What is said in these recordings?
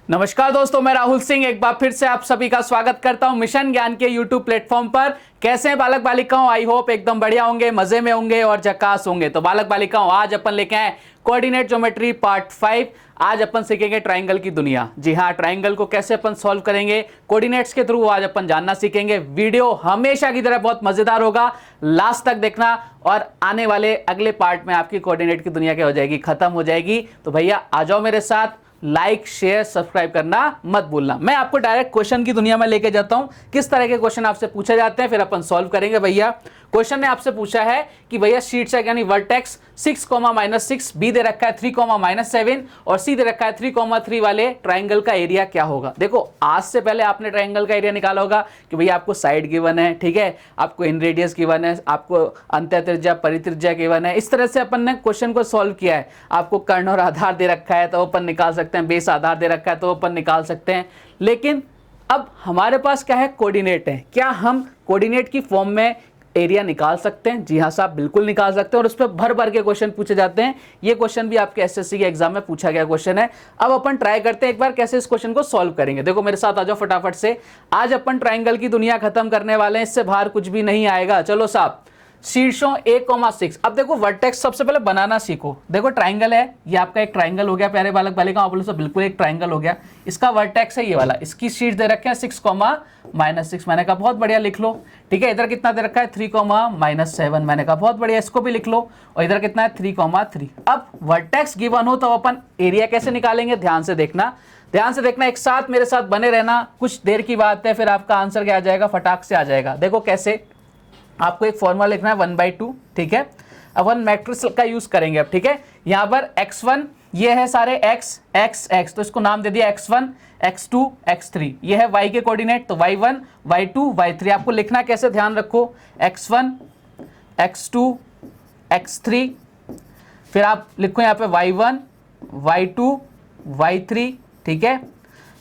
नमस्कार दोस्तों, मैं राहुल सिंह एक बार फिर से आप सभी का स्वागत करता हूं मिशन ज्ञान के यूट्यूब प्लेटफॉर्म पर। कैसे हैं बालक बालिकाओं? आई होप एकदम बढ़िया होंगे, मजे में होंगे और झकास होंगे। तो बालक बालिकाओं, आज अपन लेके आए कोऑर्डिनेट ज्योमेट्री पार्ट 5। आज अपन सीखेंगे ट्राइंगल की दुनिया। जी हाँ, ट्राइंगल को कैसे अपन सॉल्व करेंगे कोऑर्डिनेट्स के थ्रू, आज अपन जानना सीखेंगे। वीडियो हमेशा की तरह बहुत मजेदार होगा, लास्ट तक देखना। और आने वाले अगले पार्ट में आपकी कोऑर्डिनेट की दुनिया क्या हो जाएगी, खत्म हो जाएगी। तो भैया आ जाओ मेरे साथ, लाइक शेयर सब्सक्राइब करना मत भूलना। मैं आपको डायरेक्ट क्वेश्चन की दुनिया में लेके जाता हूं। किस तरह के क्वेश्चन आपसे पूछे जाते हैं, फिर अपन सॉल्व करेंगे। भैया क्वेश्चन ने आपसे पूछा है कि भैया शीर्षक यानी वर्टेक्स 6, बी दे रखा है 3, और सी दे रखा है 3, वाले ट्राइंगल का एरिया क्या होगा। देखो, आज से पहले आपने ट्राइंगल का एरिया निकाला होगा कि भैया आपको साइड गिवन है, ठीक है, आपको इन रेडियस गिवन है, आपको अंत्य त्रिज्या परित्रिज्या गिवन है। इस तरह से अपन ने क्वेश्चन को सॉल्व किया है। आपको कर्ण और आधार दे रखा है तो अपन निकाल सकते हैं, बेस आधार दे रखा है तो अपन निकाल सकते हैं। लेकिन अब हमारे पास क्या है, कोऑर्डिनेट है। क्या हम कोऑर्डिनेट की फॉर्म में एरिया निकाल सकते हैं? जी हाँ साहब, बिल्कुल निकाल सकते हैं। और उस पर भर भर के क्वेश्चन पूछे जाते हैं। ये क्वेश्चन भी आपके एसएससी के एग्जाम में पूछा गया क्वेश्चन है। अब अपन ट्राई करते हैं एक बार कैसे इस क्वेश्चन को सॉल्व करेंगे। देखो मेरे साथ आ जाओ फटाफट से। आज अपन ट्राइंगल की दुनिया खत्म करने वाले हैं, इससे बाहर कुछ भी नहीं आएगा। चलो साहब, शीर्षों 1,6। अब देखो वर्टेक्स सबसे पहले बनाना सीखो। देखो ट्राइंगल है, ये आपका एक ट्राइंगल हो गया प्यारे बालक बालिकाओं, आप बोलो सब बिल्कुल एक ट्राइंगल हो गया। इसका वर्टेक्स है ये वाला, इसकी शीर्ष दे रखे हैं 6, मैंने कहा बहुत बढ़िया, लिख लो। ठीक है, इधर कितना दे रखा है 3, मैंने कहा बहुत बढ़िया, इसको भी लिख लो। और इधर कितना है 3,3। अब वर्टेक्स गिवन हो तो अपन एरिया कैसे निकालेंगे, ध्यान से देखना, ध्यान से देखना, एक साथ मेरे साथ बने रहना। कुछ देर की बात है, फिर आपका आंसर क्या आ जाएगा, फटाक से आ जाएगा। देखो कैसे, आपको एक फॉर्मूला लिखना है 1/2, ठीक है। अब हम मैट्रिक्स का यूज करेंगे अब, ठीक है। यहां पर x1 ये है सारे x, तो इसको नाम दे दिया x1, x2, x3। ये है y के कोऑर्डिनेट, तो y1, y2, y3। आपको लिखना कैसे, ध्यान रखो, x1, x2, x3। फिर आप लिखो यहाँ पे y1, y2, y3, ठीक है।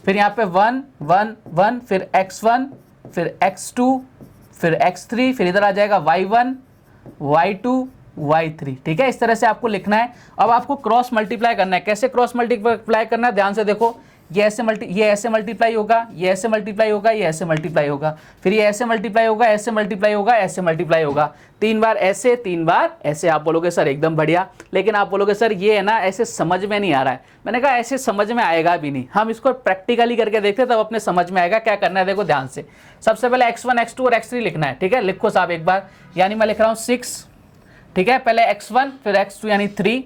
फिर यहाँ पे 1, 1, 1, फिर x1, फिर x2, फिर x3, फिर इधर आ जाएगा y1, y2, y3, ठीक है। इस तरह से आपको लिखना है। अब आपको क्रॉस मल्टीप्लाई करना है। कैसे क्रॉस मल्टीप्लाई करना है, ध्यान से देखो। ये ऐसे मल्टीप्लाई होगा, ये ऐसे मल्टीप्लाई होगा, ये ऐसे मल्टीप्लाई होगा, फिर ये ऐसे मल्टीप्लाई होगा, ऐसे मल्टीप्लाई होगा, ऐसे मल्टीप्लाई होगा। 3 बार ऐसे, 3 बार ऐसे। आप बोलोगे सर एकदम बढ़िया, लेकिन आप बोलोगे सर ये है ना ऐसे समझ में नहीं आ रहा है। मैंने कहा ऐसे समझ में आएगा भी नहीं, हम इसको प्रैक्टिकली करके देखते तब अपने समझ में आएगा। क्या करना है, देखो ध्यान से। सबसे पहले x1, x2 और x3 लिखना है, ठीक है। लिखो साहब एक बार, यानी मैं लिख रहा हूँ 6, ठीक है। पहले x1 फिर x2 यानी 3,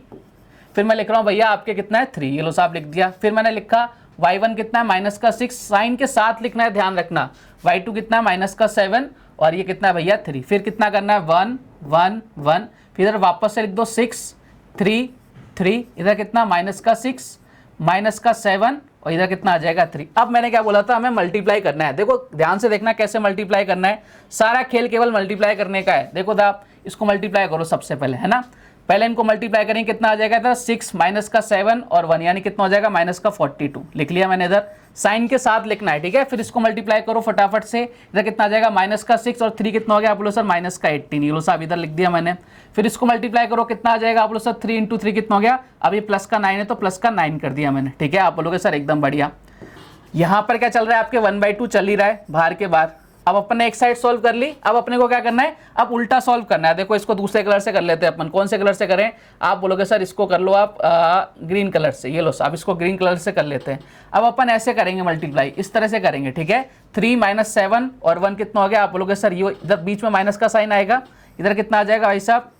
फिर मैं लिख रहा हूँ भैया आपके कितना है 3, ये लो साहब लिख दिया। फिर मैंने लिखा y1 कितना है -6, साइन के साथ लिखना है, ध्यान रखना। y2 कितना है -7, और ये कितना है भैया 3। फिर कितना करना है 1, 1, 1, फिर इधर वापस से लिख दो 6, 3, 3, इधर कितना -6, -7, और इधर कितना आ जाएगा 3। अब मैंने क्या बोला था, हमें मल्टीप्लाई करना है। देखो ध्यान से देखना कैसे मल्टीप्लाई करना है। सारा खेल केवल मल्टीप्लाई करने का है। देखो आप इसको मल्टीप्लाई करो सबसे पहले, है ना। पहले इनको मल्टीप्लाई करेंगे, कितना आ जाएगा था 6 -7 और 1, यानी कितना हो जाएगा -42। लिख लिया मैंने, इधर साइन के साथ लिखना है, ठीक है। फिर इसको मल्टीप्लाई करो फटाफट से, इधर कितना आ जाएगा -6 और 3 कितना हो गया, आप बोलो सर -18। ये लो साहब इधर लिख दिया मैंने। फिर इसको मल्टीप्लाई करो, कितना आ जाएगा, आप बोलो सर 3 × 3 कितना हो गया। अब ये प्लस का 9 है तो प्लस का 9 कर दिया मैंने, ठीक है। आप बोलोगे सर एकदम बढ़िया। यहाँ पर क्या चल रहा है, आपके 1/2 चल ही रहा है बाहर के बाहर। अब अपन ने एक साइड सॉल्व कर ली, अब अपने को क्या करना है, अब उल्टा सॉल्व करना है। देखो इसको दूसरे कलर से कर लेते हैं अपन। कौन से कलर से करें, आप बोलोगे सर इसको कर लो आप ग्रीन कलर से। ये लो साहब इसको ग्रीन कलर से कर लेते हैं। अब अपन ऐसे करेंगे मल्टीप्लाई, इस तरह से करेंगे, ठीक है। 3 -7 और 1 कितना हो गया, आप बोलोगे सर ये इधर बीच में माइनस का साइन आएगा, इधर कितना आ जाएगा भाई साहब,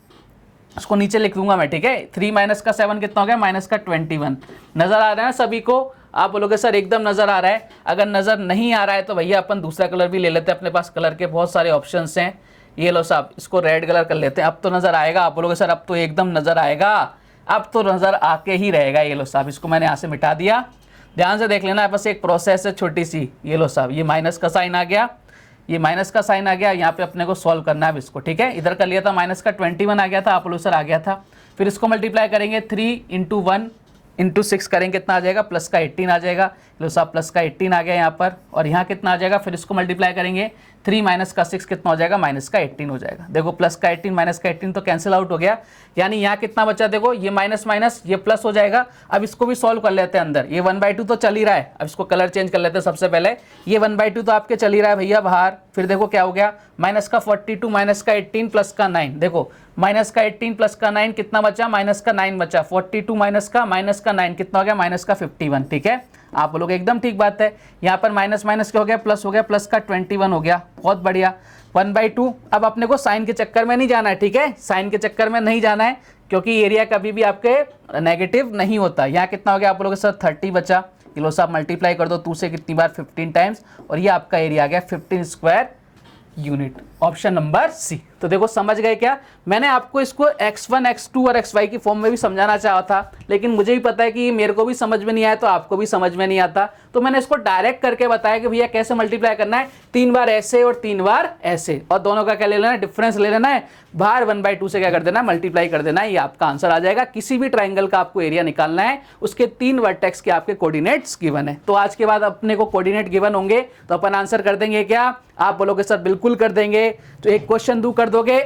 इसको नीचे लिख दूंगा मैं, ठीक है। 3 -7 कितना हो गया, -21। नजर आ रहा है सभी को? आप बोलोगे सर एकदम नजर आ रहा है। अगर नजर नहीं आ रहा है तो भैया अपन दूसरा कलर भी ले लेते हैं, अपने पास कलर के बहुत सारे ऑप्शंस हैं। ये लो साहब इसको रेड कलर कर लेते हैं। अब तो नजर आएगा, आप बोलोगे सर अब तो एकदम नजर आएगा, अब तो नजर आके ही रहेगा। ये लो साहब इसको मैंने यहाँ से मिटा दिया। ध्यान से देख लेना, बस एक प्रोसेस है छोटी सी। ये लो साहब ये माइनस का साइन आ गया, ये माइनस का साइन आ गया। यहाँ पे अपने को सॉल्व करना है इसको, ठीक है। इधर कर लिया था, -21 आ गया था, आप लोग सर आ गया था। फिर इसको मल्टीप्लाई करेंगे, 3 × 1 × 6 करेंगे, कितना आ जाएगा, प्लस का 18 आ जाएगा। लो साहब प्लस का 18 आ गया यहाँ पर, और यहाँ कितना आ जाएगा। फिर इसको मल्टीप्लाई करेंगे, 3 माइनस का 6 कितना हो जाएगा, माइनस का 18 हो जाएगा। देखो प्लस का 18 माइनस का 18 तो कैंसिल आउट हो गया, यानी यहाँ कितना बचा, देखो ये माइनस माइनस ये प्लस हो जाएगा। अब इसको भी सॉल्व कर लेते हैं अंदर, ये 1/2 तो चल ही रहा है, अब इसको कलर चेंज कर लेते हैं। सबसे पहले ये 1/2 तो आपके चल ही रहा है भैया बाहर, फिर देखो क्या हो गया, माइनस का 42 माइनस का 18 प्लस का 9, देखो माइनस का 18 प्लस का 9 कितना बचा, माइनस का 9 बचा, 42 माइनस का 9 कितना हो गया, माइनस का 51। ठीक है, आप बोलोगे एकदम ठीक बात है। यहाँ पर माइनस माइनस क्या हो गया, प्लस का 21 हो गया, बहुत बढ़िया। 1/2, अब अपने को साइन के चक्कर में नहीं जाना है, ठीक है, साइन के चक्कर में नहीं जाना है, क्योंकि एरिया कभी भी आपके नेगेटिव नहीं होता। यहाँ कितना हो गया आप लोगों के साथ 30 बचा, किलो साहब मल्टीप्लाई कर दो 2 से कितनी बार, 15 टाइम्स, और ये आपका एरिया आ गया 15 square unit, option number C. तो देखो समझ गए क्या, मैंने आपको इसको x1 x2 और xy की फॉर्म में भी समझाना चाहा था, लेकिन मुझे भी पता है कि मेरे को भी समझ में नहीं आया तो आपको भी समझ में नहीं आता, तो मैंने इसको डायरेक्ट करके बताया कि भैया कैसे मल्टीप्लाई करना है, 3 बार ऐसे और 3 बार ऐसे, और दोनों का क्या ले लेना है, डिफरेंस ले लेना है, बाहर 1/2 से क्या कर देना है, मल्टीप्लाई कर देना है, ये आपका आंसर आ जाएगा। किसी भी ट्राइंगल का आपको एरिया निकालना है, उसके 3 वर्टेक्स के आपके कोऑर्डिनेट्स गिवन है। तो आज के बाद अपने को कोऑर्डिनेट गिवन होंगे तो अपन आंसर कर देंगे क्या, आप बोलोगे सर बिल्कुल कर देंगे, तो एक क्वेश्चन दो कर दोगे,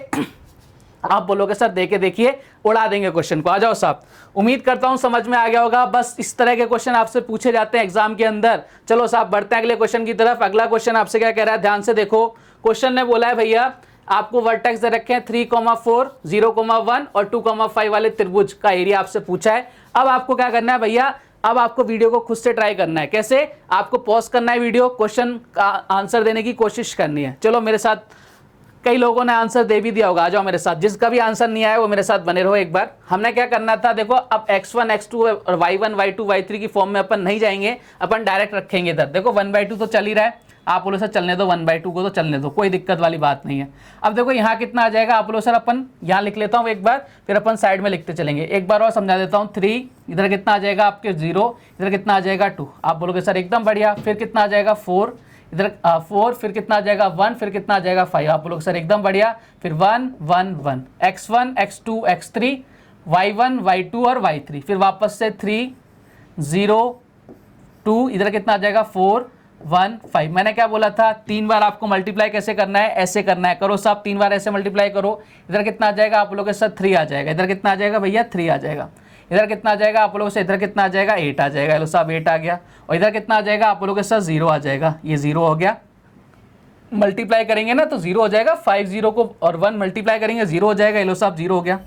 आप बोलोगे सर देखे देखिए उड़ा देंगे क्वेश्चन को। आ जाओ साहब, उम्मीद करता हूं समझ में आ गया होगा। बस इस तरह के क्वेश्चन आपसे पूछे जाते हैं एग्जाम के अंदर। चलो साहब बढ़ते हैं अगले क्वेश्चन की तरफ। अगला क्वेश्चन आपसे क्या कह रहा है, ध्यान से देखो। क्वेश्चन ने बोला है भैया आपको वर्टेक्स दे रखे हैं 3,4, 0,1 और 2,5 वाले त्रिभुज का एरिया आपसे पूछा है। अब आपको क्या करना है भैया, अब आपको वीडियो को खुद से ट्राई करना है। कैसे, आपको पॉज करना है वीडियो, क्वेश्चन का आंसर देने की कोशिश करनी है। चलो मेरे साथ, कई लोगों ने आंसर दे भी दिया होगा, आ जाओ मेरे साथ, जिसका भी आंसर नहीं आया वो मेरे साथ बने रहो एक बार। हमने क्या करना था, देखो अब x1 x2 और y1 y2 y3 की फॉर्म में अपन नहीं जाएंगे, अपन डायरेक्ट रखेंगे इधर। देखो 1/2 तो चल ही रहा है, आप बोलो सर चलने दो 1/2 को तो चलने दो, कोई दिक्कत वाली बात नहीं है। अब देखो यहाँ कितना आ जाएगा, आप बोलो सर अपन यहाँ लिख लेता हूँ एक बार, फिर अपन साइड में लिखते चलेंगे। एक बार और समझा देता हूँ, 3 इधर कितना आ जाएगा आपके 0, इधर कितना आ जाएगा 2, आप बोलोगे सर एकदम बढ़िया। फिर कितना आ जाएगा 4, इधर 4, फिर कितना आ जाएगा 1, फिर कितना आ जाएगा 5, आप लोग सर एकदम बढ़िया। फिर 1 1 1, x1 x2 x3 y1 y2 और y3, फिर वापस से 3 0 2, इधर कितना आ जाएगा 4 1 5। मैंने क्या बोला था, 3 बार आपको मल्टीप्लाई कैसे करना है, ऐसे करना है। करो साहब 3 बार ऐसे मल्टीप्लाई करो, इधर कितना आ जाएगा आप लोगों के साथ 3 आ जाएगा, इधर कितना आ जाएगा भैया 3 आ जाएगा, इधर कितना आ जाएगा आप लोगों से, इधर कितना आ जाएगा 8 आ जाएगा, हेलो साहब 8 आ गया, और इधर कितना आ जाएगा आप लोगों के साथ 0 आ जाएगा, ये 0 हो गया। मल्टीप्लाई करेंगे ना तो 0 हो जाएगा, 5 0 को और 1 मल्टीप्लाई करेंगे 0 हो जाएगा, हेलो साहब 0 हो गया।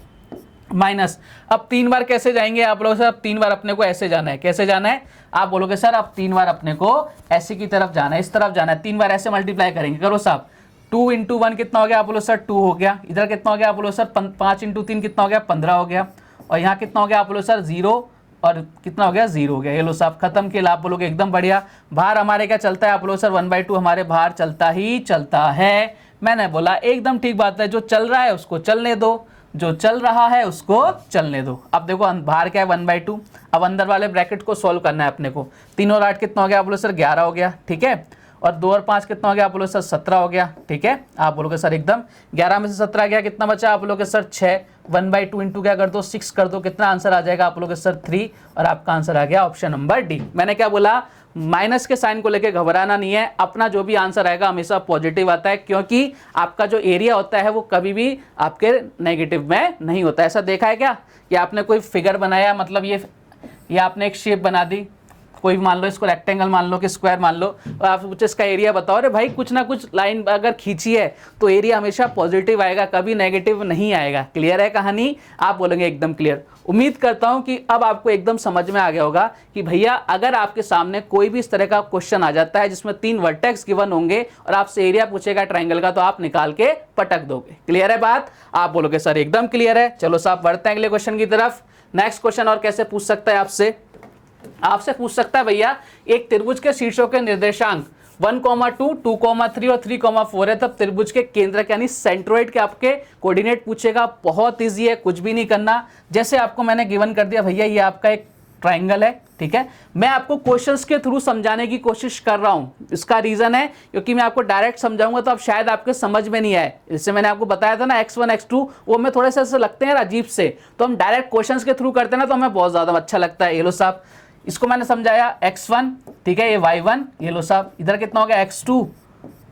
माइनस, अब 3 बार कैसे जाएंगे आप लोग सर, अब 3 बार अपने को ऐसे जाना है। कैसे जाना है, आप बोलोगे सर अब 3 बार अपने को ऐसे की तरफ जाना है, इस तरफ जाना है, 3 बार ऐसे मल्टीप्लाई करेंगे। करो साहब 2 × 1 कितना हो गया आप बोलो सर 2 हो गया, इधर कितना हो गया आप बोलो सर 5 × 3 कितना हो गया 15 हो गया, और यहाँ कितना हो गया आप बोलो सर 0 और कितना हो गया 0 हो गया। ये लो साहब खत्म किया, आप बोलोगे एकदम बढ़िया। बाहर हमारे क्या चलता है आप बोलो सर 1/2 हमारे बाहर चलता ही चलता है। मैंने बोला एकदम ठीक बात है, जो चल रहा है उसको चलने दो, जो चल रहा है उसको चलने दो। अब देखो बाहर क्या है 1/2, अब अंदर वाले ब्रैकेट को सॉल्व करना है अपने को। 3 और 8 कितना हो गया आप बोलो सर 11 हो गया, ठीक है, और 2 और 5 कितना हो गया आप बोलो सर 17 हो गया, ठीक है। आप बोलोगे सर एकदम 11 में से 17 गया, कितना बचा आप बोलोगे सर 6, 1/2 इंटू क्या कर दो 6 कर दो, कितना आंसर आ जाएगा आप बोलोगे सर 3, और आपका आंसर आ गया ऑप्शन नंबर डी। मैंने क्या बोला, माइनस के साइन को लेके घबराना नहीं है, अपना जो भी आंसर आएगा हमेशा पॉजिटिव आता है, क्योंकि आपका जो एरिया होता है वो कभी भी आपके नेगेटिव में नहीं होता। ऐसा देखा है क्या कि आपने कोई फिगर बनाया, मतलब ये आपने एक शेप बना दी, कोई मान लो इसको रेक्टेंगल मान लो कि स्क्वायर मान लो, और आप मुझे इसका एरिया बताओ, अरे भाई कुछ ना कुछ लाइन अगर खींची है तो एरिया हमेशा पॉजिटिव आएगा, कभी नेगेटिव नहीं आएगा। क्लियर है कहानी, आप बोलेंगे एकदम क्लियर। उम्मीद करता हूं कि अब आपको एकदम समझ में आ गया होगा कि भैया अगर आपके सामने कोई भी इस तरह का क्वेश्चन आ जाता है जिसमें 3 वर्टेक्स गिवन होंगे और आपसे एरिया पूछेगा ट्राइंगल का, तो आप निकाल के पटक दोगे। क्लियर है बात, आप बोलोगे सर एकदम क्लियर है। चलो साहब बढ़ते हैं अगले क्वेश्चन की तरफ। नेक्स्ट क्वेश्चन और कैसे पूछ सकता है आपसे पूछ सकता है भैया, एक त्रिभुज के शीर्षों के निर्देशांक 1,2, 2,3 और 3,4 है, तब त्रिभुज के केंद्रक यानी सेंट्रोइड के आपके कोऑर्डिनेट पूछेगा। बहुत इजी है, कुछ भी नहीं करना, जैसे आपको मैंने गिवन कर दिया भैया ये आपका एक ट्राइंगल है, ठीक है। मैं आपको क्वेश्चंस के थ्रू समझाने की कोशिश कर रहा हूं, इसका रीजन है क्योंकि मैं आपको डायरेक्ट समझाऊंगा तो अब शायद आपके समझ में नहीं आए। इससे मैंने आपको बताया था ना x1 x2 वो हमें थोड़े से ऐसे लगते हैं अजीब से, तो हम डायरेक्ट क्वेश्चंस के थ्रू करते हैं ना तो हमें बहुत ज्यादा अच्छा लगता है। ये लो साहब इसको मैंने समझाया x1, ठीक है, ये y1, ये लो साहब इधर कितना हो गया x2,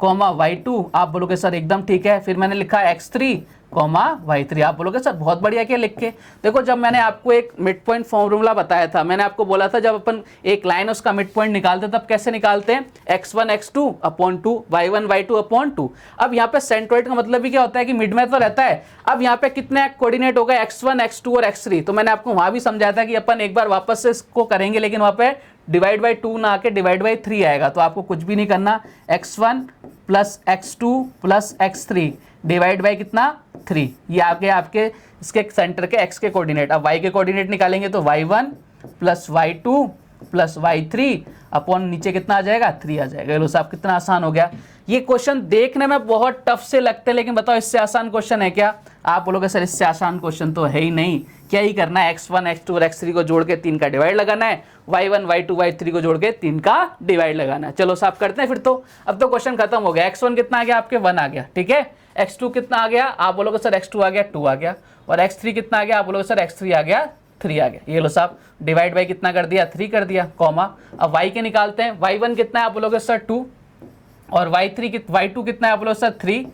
कॉमा y2, आप बोलोगे सर एकदम ठीक है। फिर मैंने लिखा x3 कॉमा y3, आप बोलोगे सर बहुत बढ़िया क्या लिख के। देखो जब मैंने आपको एक मिड पॉइंट फॉर्मूला बताया था, मैंने आपको बोला था जब अपन एक लाइन उसका मिड पॉइंट निकालते तब कैसे निकालते हैं, x1 x2 upon 2, y1 y2 upon 2। अब यहाँ पे सेंट्रोइड का मतलब भी क्या होता है कि मिड में तो रहता है। अब यहाँ पे कितने कोऑर्डिनेट हो गए, x1 x2 और x3, तो मैंने आपको वहां भी समझाया था कि अपन एक बार वापस से इसको करेंगे, लेकिन वहां पे डिवाइड बाई 2 ना आके डिवाइड बाई 3 आएगा। तो आपको कुछ भी नहीं करना, x1 plus x2 plus x3 divide by कितना 3, ये आगे आपके इसके सेंटर के x के कोऑर्डिनेट। अब y के कोऑर्डिनेट निकालेंगे तो y1 plus y2 plus y3 upon नीचे कितना आ जाएगा 3 आ जाएगा। लो साहब कितना आसान हो गया। ये क्वेश्चन देखने में बहुत टफ से लगते हैं, लेकिन बताओ इससे आसान क्वेश्चन है क्या? आप बोलोगे सर इससे आसान क्वेश्चन तो है ही नहीं। क्या ही करना है, x1 x2 और x3 को जोड़ के 3 का डिवाइड लगाना है, y1 y2 y3 को जोड़ के 3 का डिवाइड लगाना है। चलो साहब करते हैं फिर तो। अब तो क्वेश्चन खत्म हो गया। x1 कितना आ गया आपके 1 आ गया, ठीक है। x2 कितना आ गया, आप बोलोगे सर x2 आ गया 2 आ गया, और x3 कितना आ गया, आप बोलोगे सर x3 आ गया 3 आ गया। ये लो साहब डिवाइड बाई कितना कर दिया 3 कर दिया, कॉमा। अब y के निकालते हैं, y1 कितना है आप बोलोगे सर 2, और y2 कितना है आप बोलोगे सर 3,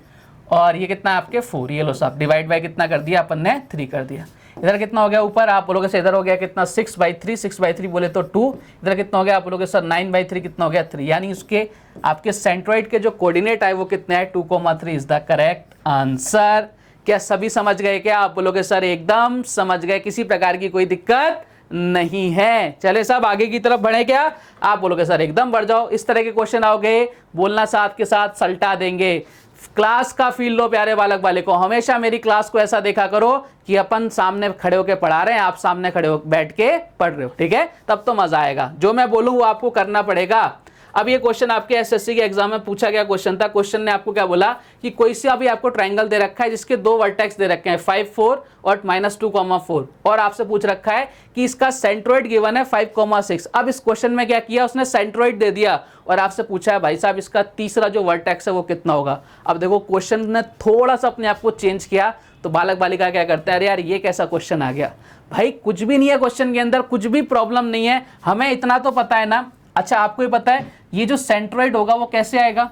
और ये कितना है आपके 4। ये लो साहब डिवाइड बाई कितना कर दिया अपन ने 3 कर दिया। इधर कितना हो गया ऊपर, आप बोलोगे सर इधर हो गया कितना 6/3, 6/3 बोले तो 2। इधर कितना हो गया आप बोलोगे सर 9/3, कितना हो गया 3। यानी उसके आपके सेंट्रोइड के जो कोऑर्डिनेट है वो कितने हैं 2,3 इज द करेक्ट आंसर। क्या सभी समझ गए क्या? आप बोलोगे सर एकदम समझ गए, किसी प्रकार की कोई दिक्कत नहीं है। चले साहब आगे की तरफ बढ़े क्या? आप बोलोगे सर एकदम बढ़ जाओ। इस तरह के क्वेश्चन आओगे बोलना साथ के साथ सल्टा देंगे। क्लास का फील लो प्यारे बालक बालिकों, हमेशा मेरी क्लास को ऐसा देखा करो कि अपन सामने खड़े होकर पढ़ा रहे हैं, आप सामने खड़े हो बैठ के पढ़ रहे हो, ठीक है, तब तो मजा आएगा। जो मैं बोलूं वो आपको करना पड़ेगा। अब ये क्वेश्चन आपके एसएससी के एग्जाम में पूछा गया क्वेश्चन था। क्वेश्चन ने आपको क्या बोला कि कोई सा भी आपको ट्रायंगल दे रखा है जिसके 2 वर्टेक्स दे रखे हैं 5 4 और -2,4, और आपसे पूछ रखा है कि इसका सेंट्रोइड गिवन है 5,6। अब इस क्वेश्चन में क्या किया उसने, सेंट्रोइड दे दिया और आपसे पूछा है भाई साहब इसका तीसरा जो वर्टेक्स है वो कितना होगा। अब देखो क्वेश्चन ने थोड़ा सा अपने आप को चेंज किया, तो बालक बालिका क्या करते हैं, अरे यार ये कैसा क्वेश्चन आ गया। भाई कुछ भी नहीं है क्वेश्चन के अंदर, कुछ भी प्रॉब्लम नहीं है, हमें इतना तो पता है ना। अच्छा आपको ये पता है ये जो सेंट्रोइड होगा वो कैसे आएगा,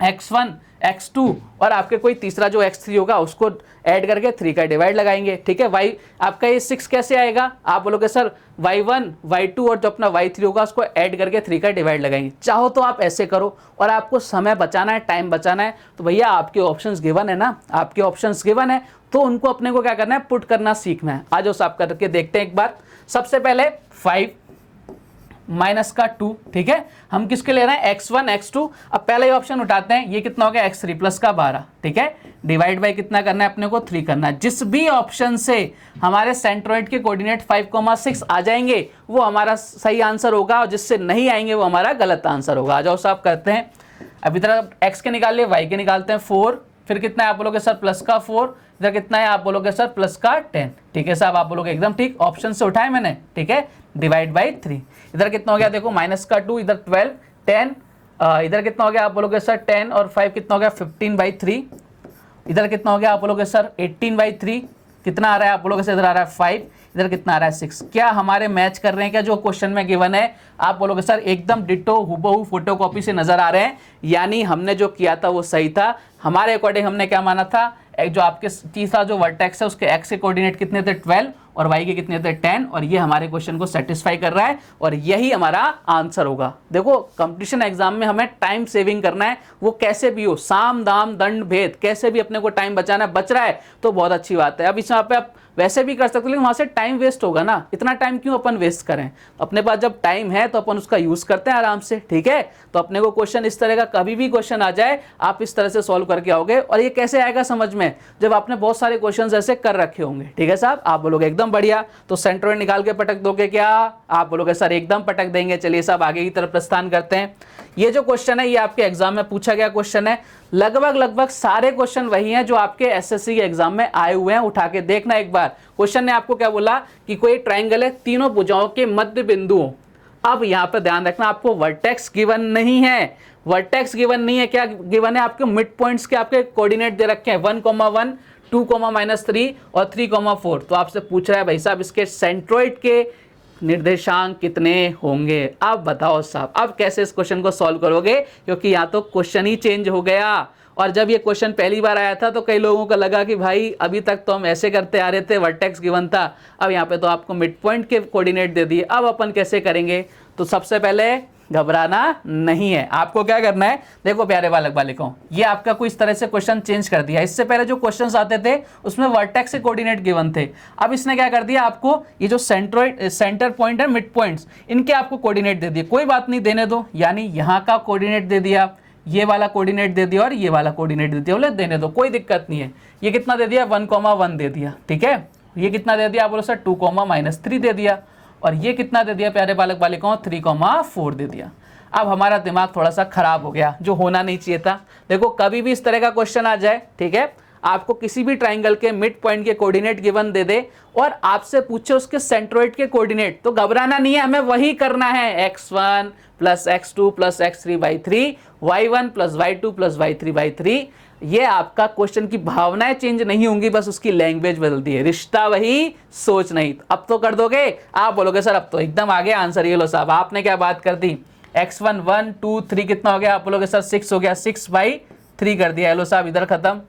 x1 x2 और आपके कोई तीसरा जो x3 होगा उसको ऐड करके 3 का डिवाइड लगाएंगे, ठीक है। y आपका ये 6 कैसे आएगा, आप बोलोगे सर y1 y2 और जो अपना y3 होगा उसको ऐड करके 3 का डिवाइड लगाएंगे। चाहो तो आप ऐसे करो, और आपको समय बचाना है, टाइम बचाना है, तो भैया आपके ऑप्शंस गिवन है ना, आपके ऑप्शंस गिवन है, तो उनको अपने को क्या करना है, पुट करना सीखना है। आज साफ करके देखते हैं एक बार। सबसे पहले 5 माइनस का 2, ठीक है, हम किसके ले रहे हैं x1 x2। अब पहला ही ऑप्शन उठाते हैं, ये कितना हो गया x3 प्लस का 12, ठीक है, डिवाइड बाई कितना करना है अपने को 3 करना है। जिस भी ऑप्शन से हमारे सेंट्रोइड के कोऑर्डिनेट 5,6 आ जाएंगे वो हमारा सही आंसर होगा, और जिससे नहीं आएंगे वो हमारा गलत आंसर होगा। आ जाओ साहब करते हैं। अब इधर x के निकाल लिए, y के निकालते हैं 4, फिर कितना है आप बोलोगे सर प्लस का 4, इधर कितना है आप बोलोगे सर प्लस का 10, ठीक है साहब, आप बोलोगे एकदम ठीक, ऑप्शन से उठाए मैंने, ठीक है, डिवाइड बाई 3। इधर कितना हो गया देखो माइनस का 2, इधर 12 10, इधर कितना हो गया आप बोलोगे सर 10 और 5 कितना हो गया 15/3, इधर कितना हो गया आप बोलोगे सर 18/3, कितना आ रहा है आप बोलोगे सर इधर आ रहा है 5, इधर कितना आ रहा है 6। क्या हमारे मैच कर रहे हैं क्या जो क्वेश्चन में गिवन है? आप बोलोगे सर एकदम डिटो हुबहू फोटोकॉपी से नजर आ रहे हैं, यानी हमने जो किया था वो सही था। हमारे अकॉर्डिंग हमने क्या माना था, एक जो आपके तीसरा जो वर्टेक्स है उसके x के कोऑर्डिनेट कितने थे 12 और y के कितने थे 10, और ये हमारे क्वेश्चन को सेटिस्फाई कर रहा है और यही हमारा आंसर होगा। देखो कंपटीशन एग्जाम में हमें टाइम सेविंग करना है, वो कैसे भी हो, साम दाम दंड भेद, कैसे भी अपने को टाइम बचाना है, बच रहा है तो बहुत अच्छी बात है। अब इस यहाँ पे आप वैसे भी कर सकते हो, लेकिन वहां से टाइम वेस्ट होगा ना, इतना टाइम क्यों अपन वेस्ट करें। अपने पास जब टाइम है तो अपन उसका यूज करते हैं आराम से, ठीक है। तो अपने को क्वेश्चन इस तरह का कभी भी क्वेश्चन आ जाए आप इस तरह से सॉल्व करके आओगे, और ये कैसे आएगा समझ में, जब आपने बहुत सारे क्वेश्चन ऐसे कर रखे होंगे, ठीक है साहब। आप बोलोगे एकदम बढ़िया, तो सेंट्रोइड निकाल के पटक दोगे क्या, आप बोलोगे सर एकदम पटक देंगे। चलिए साहब आगे की तरफ प्रस्थान करते हैं। ये जो क्वेश्चन है ये आपके एग्जाम में पूछा गया क्वेश्चन है, लगभग सारे क्वेश्चन वही हैं जो आपके एसएससी के एग्जाम में आए हुए हैं। उठा के देखना एक बार। क्वेश्चन ने आपको क्या बोला कि कोई ट्रायंगल है, तीनों भुजाओं के मध्य बिंदुओं। अब यहां पर ध्यान रखना, आपको वर्टेक्स गिवन नहीं है, वर्टेक्स गिवन नहीं है, क्या गिवन है आपके मिड पॉइंट्स के आपके कोऑर्डिनेट दे रखे हैं 1,1 2, -3 और 3,4। तो आपसे पूछ रहा है भाई साहब इसके सेंट्रोइड के निर्देशांक कितने होंगे। अब बताओ साहब, अब कैसे इस क्वेश्चन को सॉल्व करोगे, क्योंकि यहाँ तो क्वेश्चन ही चेंज हो गया। और जब ये क्वेश्चन पहली बार आया था तो कई लोगों को लगा कि भाई अभी तक तो हम ऐसे करते आ रहे थे, वर्टेक्स गिवन था, अब यहाँ पे तो आपको मिड पॉइंट के कोऑर्डिनेट दे दिए, अब अपन कैसे करेंगे। तो सबसे पहले घबराना नहीं है, आपको क्या करना है, देखो प्यारे बालक बालिकाओं, ये आपका कोई इस तरह से क्वेश्चन चेंज कर दिया। इससे पहले जो क्वेश्चंस आते थे उसमें वर्टेक्स के कोऑर्डिनेट गिवन थे, अब इसने क्या कर दिया, आपको ये जो सेंटर पॉइंट है, मिड पॉइंट्स, इनके आपको कोऑर्डिनेट दे दिए। कोई बात नहीं, देने दो, यानी यहाँ का कोऑर्डिनेट दे दिया, ये वाला कोऑर्डिनेट दे दिया और ये वाला कोऑर्डिनेट दे दिया, बोले देने दो, कोई दिक्कत नहीं है। ये कितना दे दिया, 1,1 दे दिया, ठीक है। ये कितना दे दिया, आप बोलो सर 2,-3 दे दिया, और ये कितना दे दिया प्यारे बालक बालिकाओं, 3,4 दे दिया। अब हमारा दिमाग थोड़ा सा खराब हो गया, जो होना नहीं चाहिए था। देखो कभी भी इस तरह का क्वेश्चन आ जाए, ठीक है, आपको किसी भी ट्राइंगल के मिड पॉइंट के कोऑर्डिनेट गिवन दे दे और आपसे पूछे उसके सेंट्रोइड के कोऑर्डिनेट, तो घबराना नहीं है, हमें वही करना है, x1 + x2 + x3/3, y1 + y2 + y3/3। ये आपका क्वेश्चन की भावनाएं चेंज नहीं होंगी, बस उसकी लैंग्वेज बदलती है, रिश्ता वही, सोच नहीं। अब तो कर दोगे, आप बोलोगे सर अब तो एकदम आगे आंसर। ये लो साहब, आपने क्या बात कर दी, x1 1 2 3 कितना हो गया, आप बोलोगे सर 6 हो गया, 6/3 कर दिया। लो साहब इधर खत्म,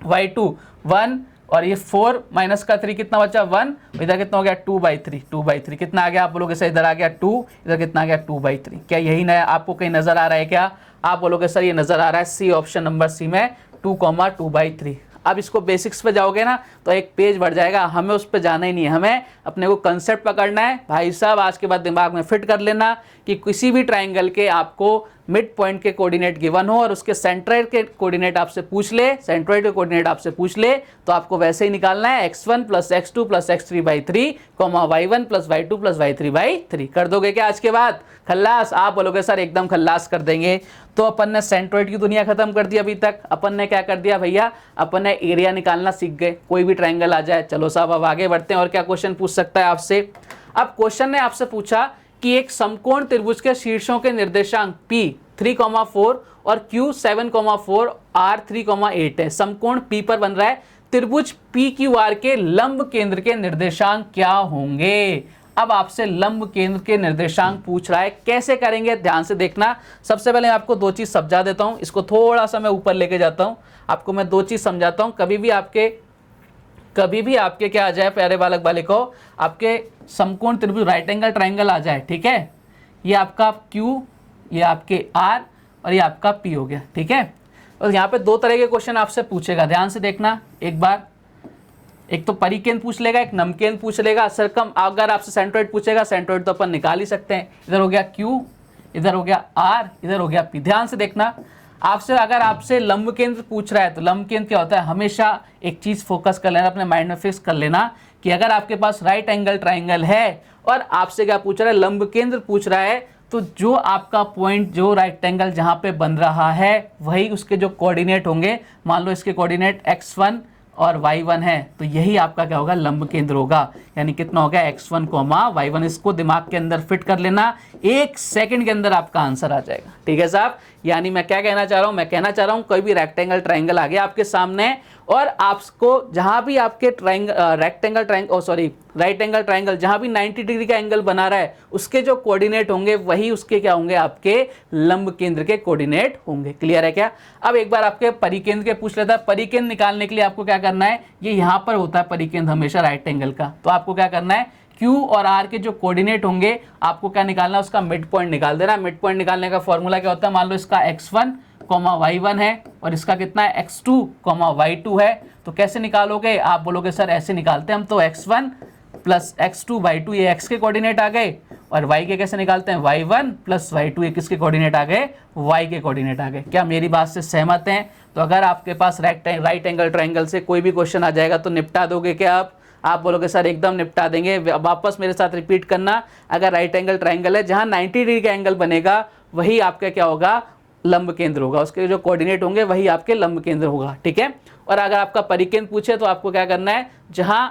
y2 1 और ये 4 - 3 कितना बचा, 1, इधर कितना हो गया, 2/3 कितना आ गया, आप बोलोगे सर इधर आ गया 2, इधर कितना आ गया 2/3। क्या यही नया आपको कहीं नजर आ रहा है क्या, आप बोलोगे सर ये नजर आ रहा है, सी ऑप्शन नंबर सी में 2,2/3। अब इसको बेसिक्स पे जाओगे ना तो एक पेज बढ़ जाएगा, हमें उस पर जाना ही नहीं है, हमें अपने को कंसेप्ट पकड़ना है। भाई साहब आज के बाद दिमाग में फिट कर लेना कि किसी भी ट्राइंगल के आपको मिड पॉइंट के कोऑर्डिनेट गिवन हो और उसके सेंट्रोइड के कोऑर्डिनेट आपसे पूछ ले, सेंट्रोइड के कोऑर्डिनेट आपसे पूछ ले, तो आपको वैसे ही निकालना है, x1 + x2 + x3/3, y1 + y2 + y3/3। कर दोगे क्या आज के बाद खल्लास, आप बोलोगे सर एकदम खल्लास कर देंगे। तो अपन ने सेंट्रोइड की दुनिया खत्म कर दी। अभी तक अपन ने क्या कर दिया भैया, अपन ने एरिया निकालना सीख गए, कोई भी ट्राइंगल आ जाए। चलो साहब अब आगे बढ़ते हैं, और क्या क्वेश्चन पूछ सकता है आपसे। अब क्वेश्चन ने आपसे पूछा कि एक समकोण त्रिभुज के शीर्षों के निर्देशांक P 3,4 और Q 7,4, R 3,8 है। समकोण P पर बन रहा है, त्रिभुज PQR के लंब केंद्र के निर्देशांक क्या होंगे। अब आपसे लंब केंद्र के निर्देशांक पूछ रहा है, कैसे करेंगे ध्यान से देखना। सबसे पहले मैं आपको दो चीज समझा देता हूं, इसको थोड़ा सा मैं ऊपर लेके जाता हूं, आपको मैं दो चीज समझाता हूं। कभी भी आपके क्या आ जाए प्यारे बालक बालिकाओं, आपके समकोण त्रिभुज राइट एंगल ट्राइंगल आ जाए, ठीक है, ये आपका Q, ये आपके R और ये आपका P हो गया, ठीक है। और यहाँ पे दो तरह के क्वेश्चन आपसे पूछेगा, ध्यान से देखना एक बार। एक तो परिकेंद्र पूछ लेगा, एक नमकेंद्र पूछ लेगा। सरकम अगर आपसे सेंट्रोइड पूछेगा, सेंट्रोइड तो अपन निकाल ही सकते हैं। इधर हो गया Q, इधर हो गया R, इधर हो गया P। ध्यान से देखना, अगर आपसे लंब केंद्र पूछ रहा है तो लंब केंद्र क्या होता है, हमेशा एक चीज फोकस कर लेना, अपने माइंड में फिक्स कर लेना कि अगर आपके पास राइट एंगल ट्राइंगल है और आपसे क्या पूछ रहा है, लंब केंद्र पूछ रहा है, तो जो आपका पॉइंट, जो राइट एंगल जहां पे बन रहा है, वही उसके जो कोऑर्डिनेट होंगे, मान लो इसके कोऑर्डिनेट x1 और y1 है, तो यही आपका क्या होगा, लंब केंद्र होगा। यानी कितना हो गया, x1, y1। इसको दिमाग के अंदर फिट कर लेना, एक सेकंड के अंदर आपका आंसर आ जाएगा, ठीक है साहब। यानी मैं क्या कहना चाह रहा हूं, मैं कहना चाह रहा हूं कोई भी रेक्टेंगल ट्राइंगल आ गया आपके सामने और आपको जहां भी आपके राइट एंगल ट्राइंगल जहां भी 90 डिग्री का एंगल बना रहा है, उसके जो कोऑर्डिनेट होंगे वही उसके क्या होंगे, आपके लंब केंद्र के कोऑर्डिनेट होंगे। क्लियर है क्या। अब एक बार आपके परिकेंद्र के पूछ लेता है। परिकेंद्र निकालने के लिए आपको क्या करना है, ये यहां पर होता है परिकेंद्र हमेशा राइट एंगल का, तो आपको क्या करना है, Q और R के जो कोऑर्डिनेट होंगे आपको क्या निकालना है, उसका मिड पॉइंट निकाल देना। मिड पॉइंट निकालने का फॉर्मूला क्या होता है, मान लो इसका x1, y1 है और इसका कितना है, x2, y2 है, तो कैसे निकालोगे, आप बोलोगे सर ऐसे निकालते हैं हम, तो x1 + x2/2 ये x के कोऑर्डिनेट आ गए, और y के कैसे निकालते हैं, y1 + y2 ये किसके कोऑर्डिनेट आ गए, y के कोऑर्डिनेट आ गए। क्या मेरी बात से सहमत हैं। तो अगर आपके पास राइट एंगल ट्राइंगल से कोई भी क्वेश्चन आ जाएगा तो निपटा दोगे क्या आप बोलोगे सर एकदम निपटा देंगे। वापस मेरे साथ रिपीट करना, अगर राइट एंगल ट्राइंगल है जहां 90 डिग्री का एंगल बनेगा वही आपका क्या होगा, लंब केंद्र होगा, उसके जो कोऑर्डिनेट होंगे वही आपके लंब केंद्र होगा, ठीक है। और अगर आपका परिकेंद्र पूछे तो आपको क्या करना है, जहां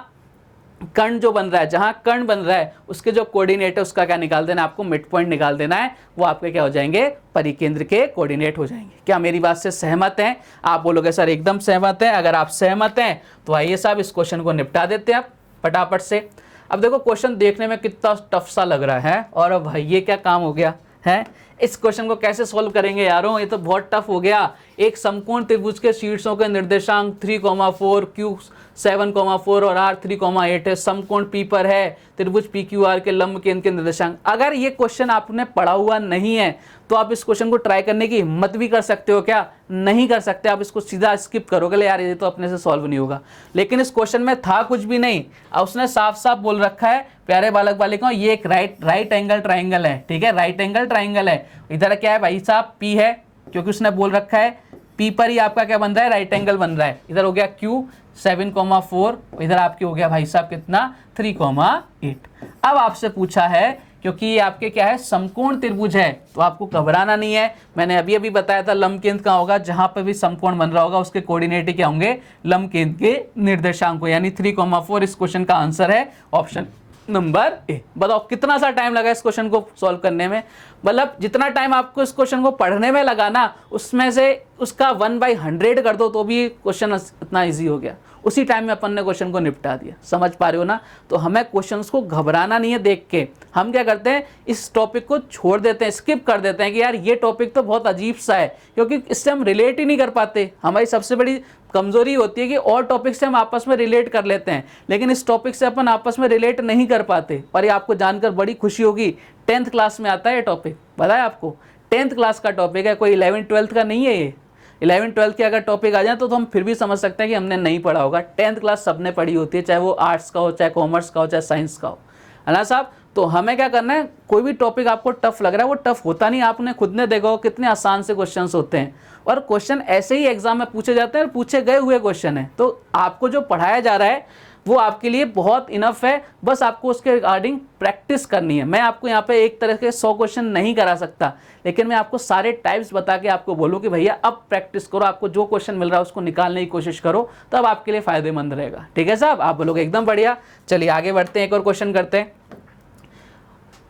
कर्ण जो बन रहा है, जहां कर्ण बन रहा है उसके जो कोऑर्डिनेट है उसका क्या निकाल देना है, आपको मिड पॉइंट निकाल देना है, वो आपके क्या हो जाएंगे, परिकेंद्र के कोऑर्डिनेट हो जाएंगे। क्या मेरी बात से सहमत हैं। आप बोलोगे सर एकदम सहमत हैं। अगर आप सहमत हैं तो आइए साहब इस क्वेश्चन को निपटा देते हैं आप फटाफट से। अब देखो क्वेश्चन देखने में कितना टफ सा लग रहा है, और अब भाई ये क्या काम हो गया है, इस क्वेश्चन को कैसे सॉल्व करेंगे यारों, ये तो बहुत टफ हो गया। एक समकोण त्रिभुज के शीर्षों के निर्देशांक 3,4, Q 7,4 और R 3,8 है, समकोण P पर है, त्रिभुज PQR के लंब केंद्र के निर्देशांक। अगर ये क्वेश्चन आपने पढ़ा हुआ नहीं है तो आप इस क्वेश्चन को ट्राई करने की हिम्मत भी कर सकते हो क्या? नहीं कर सकते, आप इसको सीधा स्किप करोगे, यार ये तो अपने से सॉल्व नहीं होगा। लेकिन इस क्वेश्चन में था कुछ भी नहीं, और उसने साफ साफ बोल रखा है प्यारे बालक बालिकाओं, ये एक राइट एंगल ट्राइंगल है, ठीक है, राइट एंगल ट्राइंगल है। इधर क्या है भाई साहब, P है, क्योंकि उसने बोल रखा है P पर ही आपका क्या बन रहा है, राइट एंगल बन रहा है। इधर हो गया Q 7,4, इधर आपके हो गया भाई साहब कितना 3,8। अब आपसे पूछा है, क्योंकि ये आपके क्या है, समकोण त्रिभुज है, तो आपको घबराना नहीं है। मैंने अभी अभी बताया था लंब केंद्र कहाँ होगा, जहां पर भी समकोण बन रहा होगा उसके कोऑर्डिनेट क्या होंगे, लंब केंद्र के निर्देशांक को, यानी 3,4 इस क्वेश्चन का आंसर है ऑप्शन नंबर ए। बताओ कितना सा टाइम लगा इस क्वेश्चन को सॉल्व करने में, मतलब जितना टाइम आपको इस क्वेश्चन को पढ़ने में लगा ना, उसमें से उसका 1/100 कर दो तो भी क्वेश्चन इतना इजी हो गया। उसी टाइम में अपन ने क्वेश्चन को निपटा दिया। समझ पा रहे हो ना? तो हमें क्वेश्चंस को घबराना नहीं है देख के। हम क्या करते हैं, इस टॉपिक को छोड़ देते हैं, स्किप कर देते हैं कि यार ये टॉपिक तो बहुत अजीब सा है, क्योंकि इससे हम रिलेट ही नहीं कर पाते। हमारी सबसे बड़ी कमजोरी होती है कि और टॉपिक से हम आपस में रिलेट कर लेते हैं, लेकिन इस टॉपिक से अपन आपस में रिलेट नहीं कर पाते। और ये आपको जानकर बड़ी खुशी होगी, 10th क्लास में आता है ये टॉपिक, पता है आपको? 10th क्लास का टॉपिक है, कोई 11th 12th का नहीं है ये। 11th 12th के अगर टॉपिक आ जाए तो हम फिर भी समझ सकते हैं कि हमने नहीं पढ़ा होगा। 10th क्लास सबने पढ़ी होती है, चाहे वो आर्ट्स का हो, चाहे कॉमर्स का हो, चाहे साइंस का हो, है ना साहब? तो हमें क्या करना है, कोई भी टॉपिक आपको टफ लग रहा है वो टफ होता नहीं, आपने खुद ने देखा हो कितने आसान से क्वेश्चंस होते हैं, और क्वेश्चन ऐसे ही एग्जाम में पूछे जाते हैं, पूछे गए हुए क्वेश्चन है। तो आपको जो पढ़ाया जा रहा है वो आपके लिए बहुत इनफ है, बस आपको उसके रिगार्डिंग प्रैक्टिस करनी है। मैं आपको यहाँ पे एक तरह के 100 क्वेश्चन नहीं करा सकता, लेकिन मैं आपको सारे टाइप्स बता के आपको बोलूँ कि भैया अब प्रैक्टिस करो, आपको जो क्वेश्चन मिल रहा है उसको निकालने की कोशिश करो, तब आपके लिए फायदेमंद रहेगा। ठीक है साहब? आप बोलोगे एकदम बढ़िया। चलिए आगे बढ़ते हैं, एक और क्वेश्चन करते हैं।